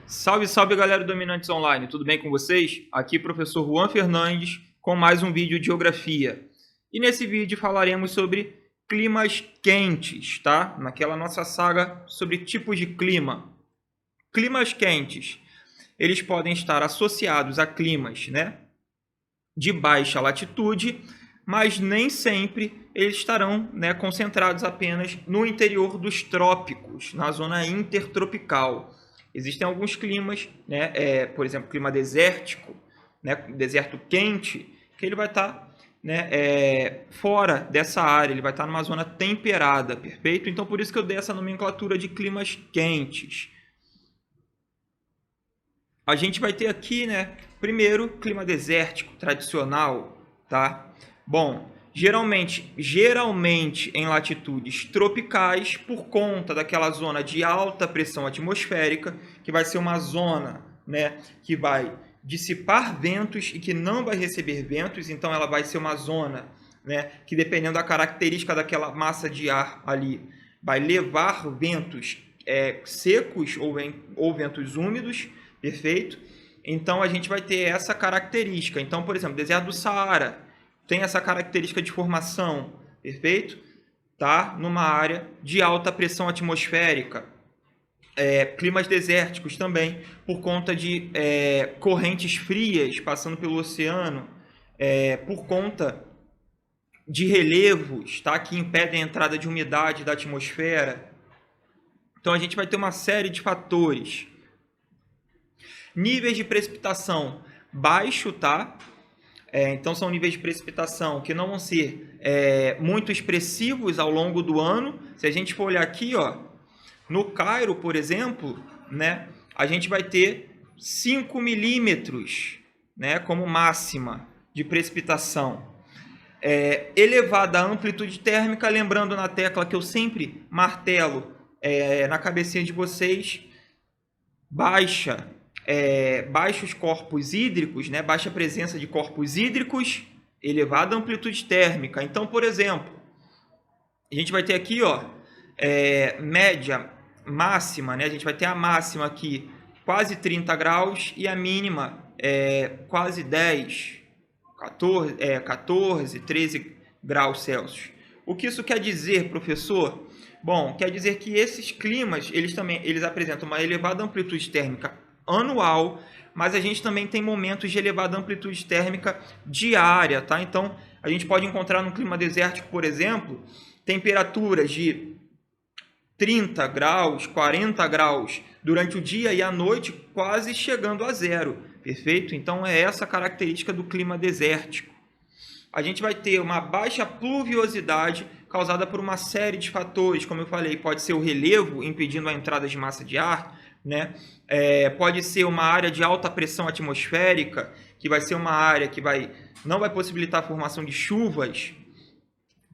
Salve, salve galera do Dominantes Online, tudo bem com vocês? Aqui professor Juan Fernandes com mais um vídeo de geografia. E nesse vídeo falaremos sobre climas quentes, tá? Naquela nossa saga sobre tipos de clima. Climas quentes, eles podem estar associados a climas, né, de baixa latitude, mas nem sempre eles estarão, né, concentrados apenas no interior dos trópicos, na zona intertropical. Existem alguns climas, né, por exemplo, clima desértico, né, deserto quente, que ele vai estar, né, fora dessa área, ele vai estar numa zona temperada, perfeito? Então, por isso que eu dei essa nomenclatura de climas quentes. A gente vai ter aqui, né, primeiro, clima desértico tradicional, tá? Bom, geralmente em latitudes tropicais, por conta daquela zona de alta pressão atmosférica, que vai ser uma zona, né, que vai dissipar ventos e que não vai receber ventos, então ela vai ser uma zona, né, que dependendo da característica daquela massa de ar ali, vai levar ventos secos ou ventos úmidos, perfeito? Então a gente vai ter essa característica. Então, por exemplo, deserto do Saara tem essa característica de formação, perfeito? Tá? Numa área de alta pressão atmosférica. Climas desérticos também, por conta de correntes frias passando pelo oceano, por conta de relevos, tá? Que impedem a entrada de umidade da atmosfera. Então a gente vai ter uma série de fatores. Níveis de precipitação baixo, tá? Então são níveis de precipitação que não vão ser muito expressivos ao longo do ano. Se a gente for olhar aqui, ó, no Cairo, por exemplo, né, a gente vai ter 5 milímetros, né, como máxima de precipitação. Elevada a amplitude térmica, lembrando na tecla que eu sempre martelo na cabecinha de vocês, baixos corpos hídricos, né? Baixa presença de corpos hídricos, elevada amplitude térmica. Então, por exemplo, a gente vai ter aqui, ó, média máxima, né? A gente vai ter a máxima aqui quase 30 graus e a mínima quase 10, 14, 13 graus Celsius. O que isso quer dizer, professor? Bom, quer dizer que esses climas, eles apresentam uma elevada amplitude térmica anual, mas a gente também tem momentos de elevada amplitude térmica diária, tá? Então, a gente pode encontrar no clima desértico, por exemplo, temperaturas de 30 graus, 40 graus durante o dia e a noite, quase chegando a zero, perfeito? Então, é essa a característica do clima desértico. A gente vai ter uma baixa pluviosidade causada por uma série de fatores, como eu falei, pode ser o relevo impedindo a entrada de massa de ar, né? Pode ser uma área de alta pressão atmosférica, que vai ser uma área que não vai possibilitar a formação de chuvas,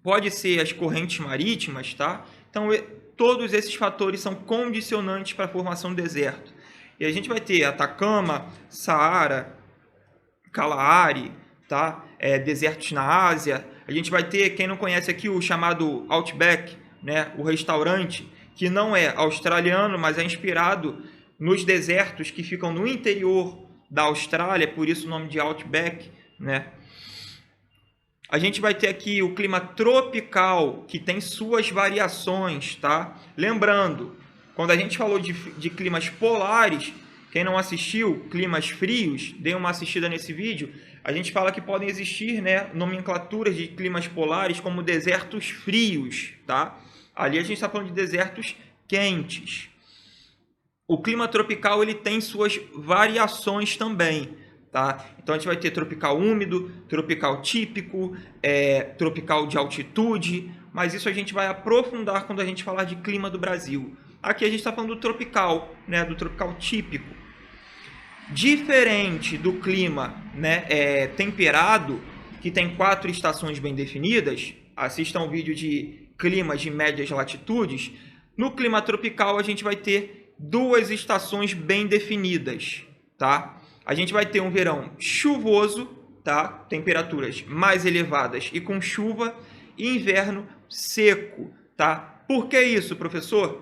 pode ser as correntes marítimas, tá? Então, todos esses fatores são condicionantes para a formação do deserto. E a gente vai ter Atacama, Saara, Kalahari, tá? Desertos na Ásia. A gente vai ter, quem não conhece aqui, o chamado Outback, né? O restaurante, que não é australiano, mas é inspirado nos desertos que ficam no interior da Austrália, por isso o nome de Outback, né? A gente vai ter aqui o clima tropical, que tem suas variações, tá? Lembrando, quando a gente falou de climas polares, quem não assistiu, climas frios, dê uma assistida nesse vídeo. A gente fala que podem existir, né, nomenclaturas de climas polares como desertos frios, tá? Ali a gente está falando de desertos quentes. O clima tropical ele tem suas variações também, tá? Então a gente vai ter tropical úmido, tropical típico, tropical de altitude, mas isso a gente vai aprofundar quando a gente falar de clima do Brasil. Aqui a gente está falando do tropical, né, do tropical típico. Diferente do clima, né, temperado, que tem 4 estações bem definidas, assistam o vídeo de climas de médias latitudes. No clima tropical a gente vai ter 2 estações bem definidas, tá? A gente vai ter um verão chuvoso, tá? Temperaturas mais elevadas e com chuva, e inverno seco, tá? Por que isso, professor?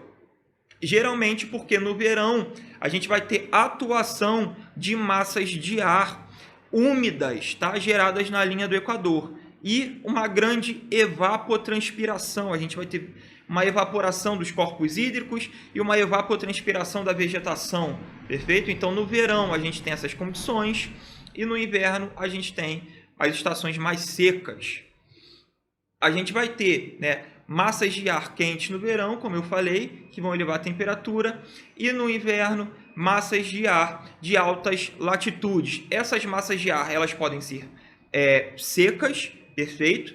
Geralmente porque no verão a gente vai ter atuação de massas de ar úmidas, tá? Geradas na linha do Equador, e uma grande evapotranspiração. A gente vai ter uma evaporação dos corpos hídricos e uma evapotranspiração da vegetação, perfeito? Então no verão a gente tem essas condições e no inverno a gente tem as estações mais secas. A gente vai ter, né, massas de ar quente no verão, como eu falei, que vão elevar a temperatura, e no inverno, massas de ar de altas latitudes. Essas massas de ar, elas podem ser secas, perfeito?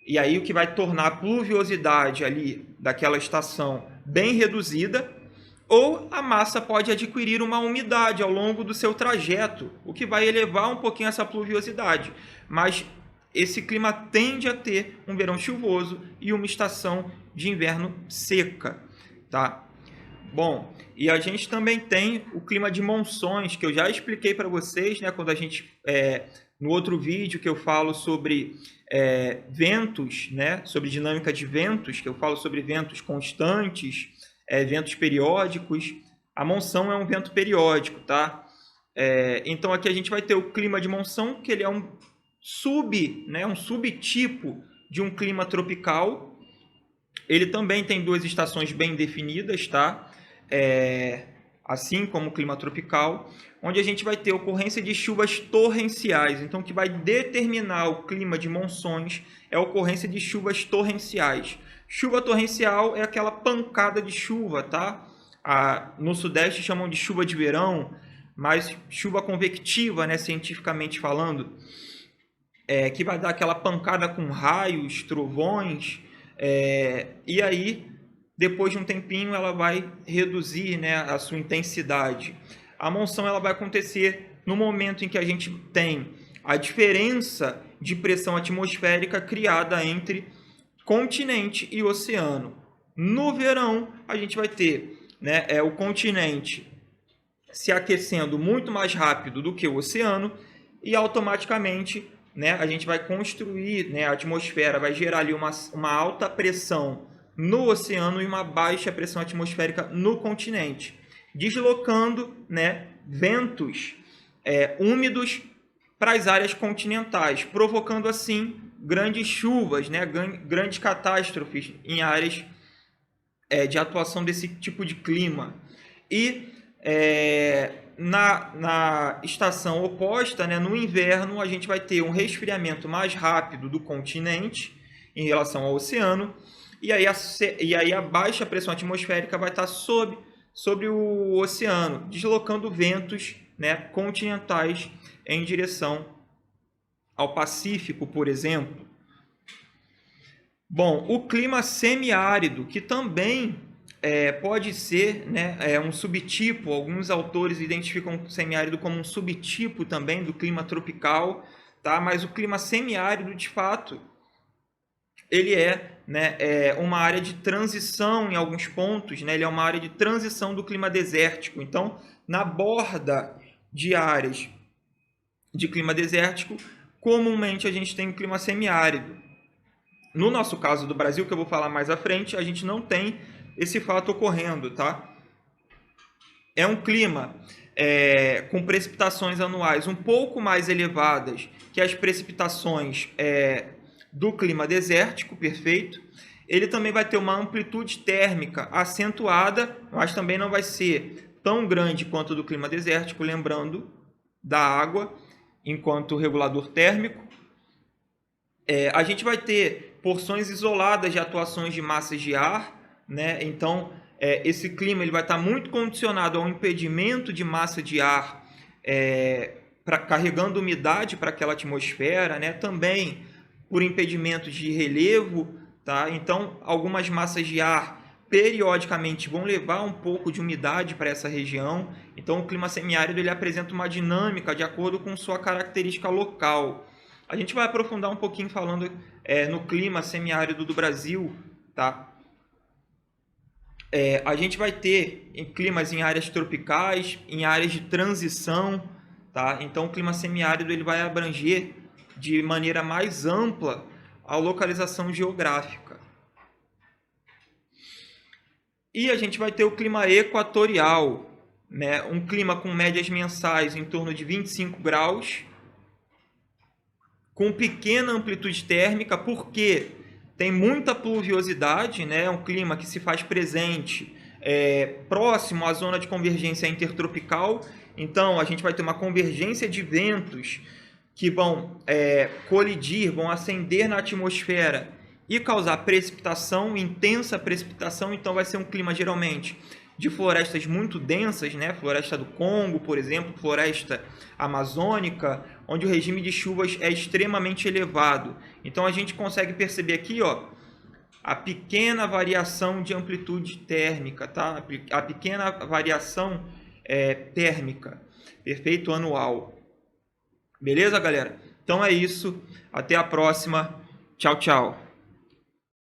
E aí o que vai tornar a pluviosidade ali daquela estação bem reduzida, ou a massa pode adquirir uma umidade ao longo do seu trajeto, o que vai elevar um pouquinho essa pluviosidade. Mas esse clima tende a ter um verão chuvoso e uma estação de inverno seca, tá? Bom, e a gente também tem o clima de monções, que eu já expliquei para vocês, né? Quando a gente, no outro vídeo que eu falo sobre ventos, né? Sobre dinâmica de ventos, que eu falo sobre ventos constantes, ventos periódicos. A monção é um vento periódico, tá? Então aqui a gente vai ter o clima de monção, que ele é um subtipo de um clima tropical. Ele também tem duas estações bem definidas, tá? Assim como o clima tropical, onde a gente vai ter ocorrência de chuvas torrenciais. Então, o que vai determinar o clima de monções é a ocorrência de chuvas torrenciais. Chuva torrencial é aquela pancada de chuva, tá? No Sudeste chamam de chuva de verão, mas chuva convectiva, né, cientificamente falando, que vai dar aquela pancada com raios, trovões, e aí, depois de um tempinho, ela vai reduzir, né, a sua intensidade. A monção ela vai acontecer no momento em que a gente tem a diferença de pressão atmosférica criada entre continente e oceano. No verão, a gente vai ter, né, o continente se aquecendo muito mais rápido do que o oceano e automaticamente, né, a gente vai construir, né, a atmosfera vai gerar ali uma alta pressão no oceano e uma baixa pressão atmosférica no continente, deslocando, né, ventos úmidos para as áreas continentais, provocando assim grandes chuvas, né, grandes catástrofes em áreas de atuação desse tipo de clima. E na estação oposta, né, no inverno, a gente vai ter um resfriamento mais rápido do continente em relação ao oceano, e aí a baixa pressão atmosférica vai estar sobre o oceano, deslocando ventos, né, continentais em direção ao Pacífico, por exemplo. Bom, o clima semiárido, que também pode ser, né, um subtipo, alguns autores identificam o semiárido como um subtipo também do clima tropical, tá? Mas o clima semiárido, de fato, ele é uma área de transição em alguns pontos, né? Ele é uma área de transição do clima desértico. Então, na borda de áreas de clima desértico, comumente a gente tem um clima semiárido. No nosso caso do Brasil, que eu vou falar mais à frente, a gente não tem esse fato ocorrendo, tá? É um clima com precipitações anuais um pouco mais elevadas que as precipitações do clima desértico, perfeito. Ele também vai ter uma amplitude térmica acentuada, mas também não vai ser tão grande quanto do clima desértico, lembrando da água enquanto regulador térmico. A gente vai ter porções isoladas de atuações de massas de ar, né? Então, esse clima ele vai estar muito condicionado ao impedimento de massa de ar carregando umidade para aquela atmosfera, né? Também por impedimento de relevo, tá? Então, algumas massas de ar periodicamente vão levar um pouco de umidade para essa região. Então, o clima semiárido ele apresenta uma dinâmica de acordo com sua característica local. A gente vai aprofundar um pouquinho falando no clima semiárido do Brasil, tá? A gente vai ter climas em áreas tropicais, em áreas de transição, tá? Então, o clima semiárido ele vai abranger de maneira mais ampla a localização geográfica. E a gente vai ter o clima equatorial, né? Um clima com médias mensais em torno de 25 graus, com pequena amplitude térmica, porque tem muita pluviosidade, né? É um clima que se faz presente próximo à zona de convergência intertropical. Então, a gente vai ter uma convergência de ventos que vão colidir, vão ascender na atmosfera e causar precipitação, intensa precipitação. Então, vai ser um clima geralmente de florestas muito densas, né? Floresta do Congo, por exemplo, floresta amazônica, onde o regime de chuvas é extremamente elevado. Então, a gente consegue perceber aqui, ó, a pequena variação de amplitude térmica, tá? A pequena variação térmica, perfeito, anual. Beleza, galera? Então é isso. Até a próxima. Tchau, tchau.